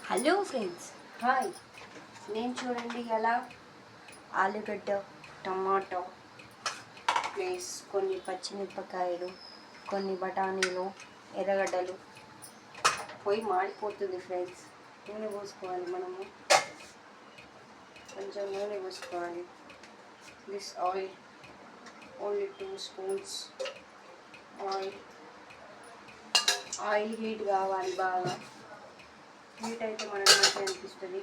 Hello friends, hi. నేను చూడండి ఎలా ఆలుగడ్డ, టమాటో ప్లస్ కొన్ని పచ్చిమిరపకాయలు, కొన్ని బఠానీలు, ఎర్రగడ్డలు పోయి మాడిపోతుంది ఫ్రెండ్స్. నూనె పోసుకోవాలి, మనము కొంచెం నూనె పోసుకోవాలి. This oil only 2 spoons oil heat కావాలి బాగా. హీట్ అయితే మనకు మంచిగా అనిపిస్తుంది.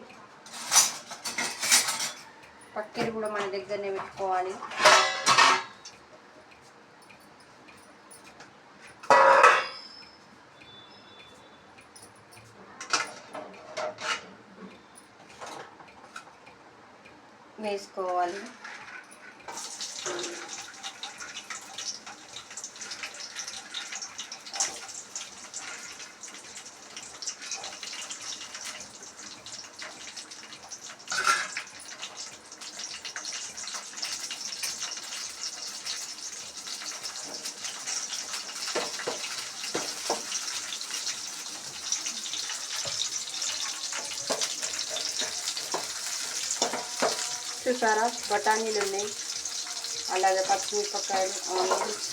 పక్కన కూడా మన దగ్గరనే పెట్టుకోవాలి. వేసుకోవాలి. చూసారా, బఠానీలు ఉన్నాయి, అలాగే పచ్చిమిరపకాయలు, ఆనియన్స్,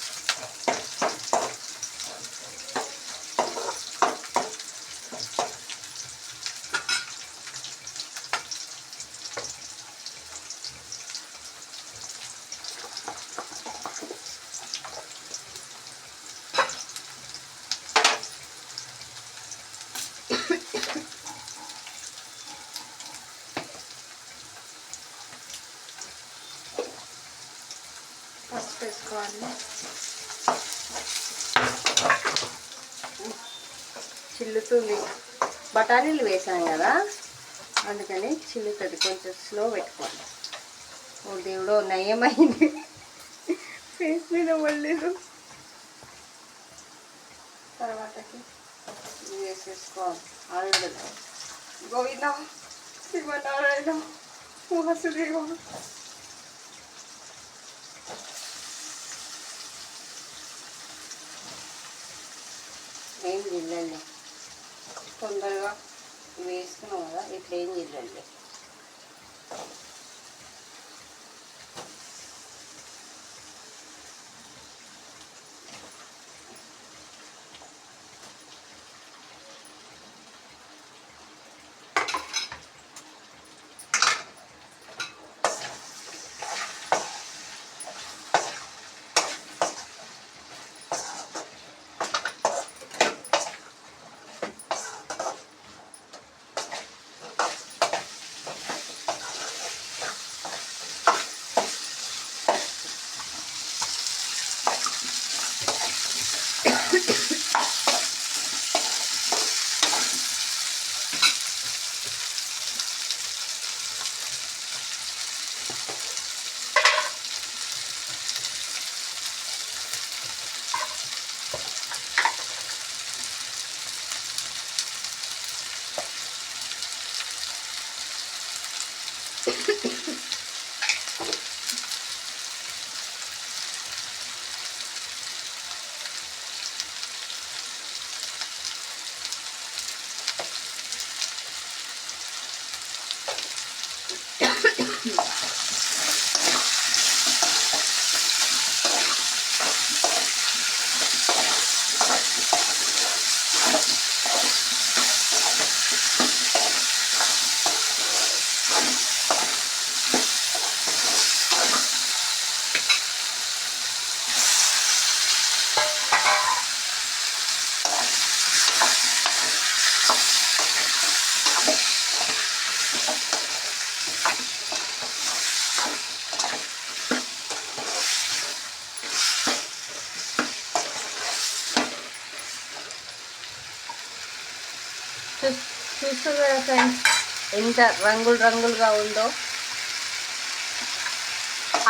పసుపు వేసుకోవాలి. చిల్లుతుంది, బఠానీలు వేసాం కదా అందుకని చిల్లుతుంది. కొంచెం స్లో పెట్టుకోవాలి. ఓ దేవుడో, నయమైంది, ఫేస్ మీద పడలేదు. తర్వాతకి వేసేసుకోవాలి ఆలుగడ్డ. గోవింద శివనారాయణ వాసుదేవ. ఏం జిల్లండి, తొందరగా వేసుకున్నాం కదా, ఇట్లా ఏం జిల్లండి. చూస్తున్నారు కదా ఫ్రెండ్స్, ఎంత రంగులుగా ఉందో.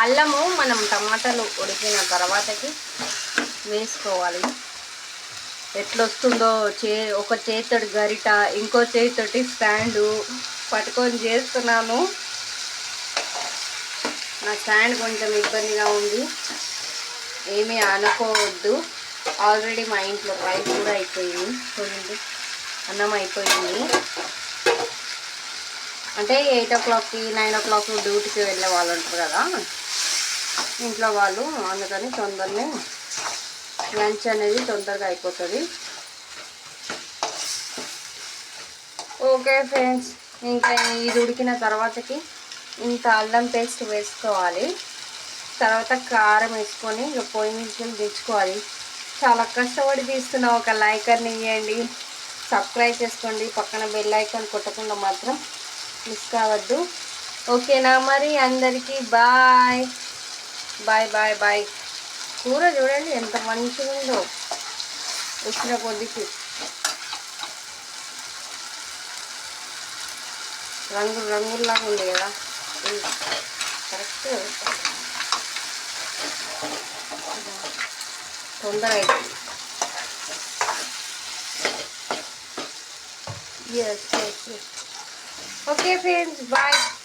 అల్లము మనం టమాటాలు ఉడికిన తర్వాతకి వేసుకోవాలి. ఎట్లొస్తుందో, ఒక చేతోటి గరిట, ఇంకో చేతోటి స్టాండు పట్టుకొని చేస్తున్నాను. నా స్టాండ్ కొంచెం ఇబ్బందిగా ఉంది, ఏమీ అనుకోవద్దు. ఆల్రెడీ మా ఇంట్లో రైస్ కూడా అయిపోయింది. చూడండి, అన్నం అయిపోయింది. అంటే 8 o'clockకి 9 o'clock డ్యూటీకి వెళ్ళే వాళ్ళు ఉంటారు కదా ఇంట్లో వాళ్ళు, అందుకని తొందరనే లంచ్ అనేది తొందరగా అయిపోతుంది. ఓకే ఫ్రెండ్స్, ఇంకా ఇది ఉడికిన తర్వాతకి ఇంత అల్లం పేస్ట్ వేసుకోవాలి. తర్వాత కారం వేసుకొని ఇక పొయ్యి నుంచి దించుకోవాలి. చాలా కష్టపడి తీస్తున్నా, ఒక లైక్ అని ఇవ్వండి, సబ్స్క్రైబ్ చేసుకోండి, పక్కన బెల్ ఐకాన్ కొట్టకుండా మాత్రం మిస్ కావద్దు. ఓకేనా మరి, అందరికీ బాయ్ బాయ్ బాయ్ బాయ్. కూర చూడండి ఎంత మంచిగా ఉందో, వచ్చిన కొద్దికి రంగుల్లాగా ఉంది కదా, కరెక్ట్ తొందరగా అవుతుంది. yes. Okay friends, bye.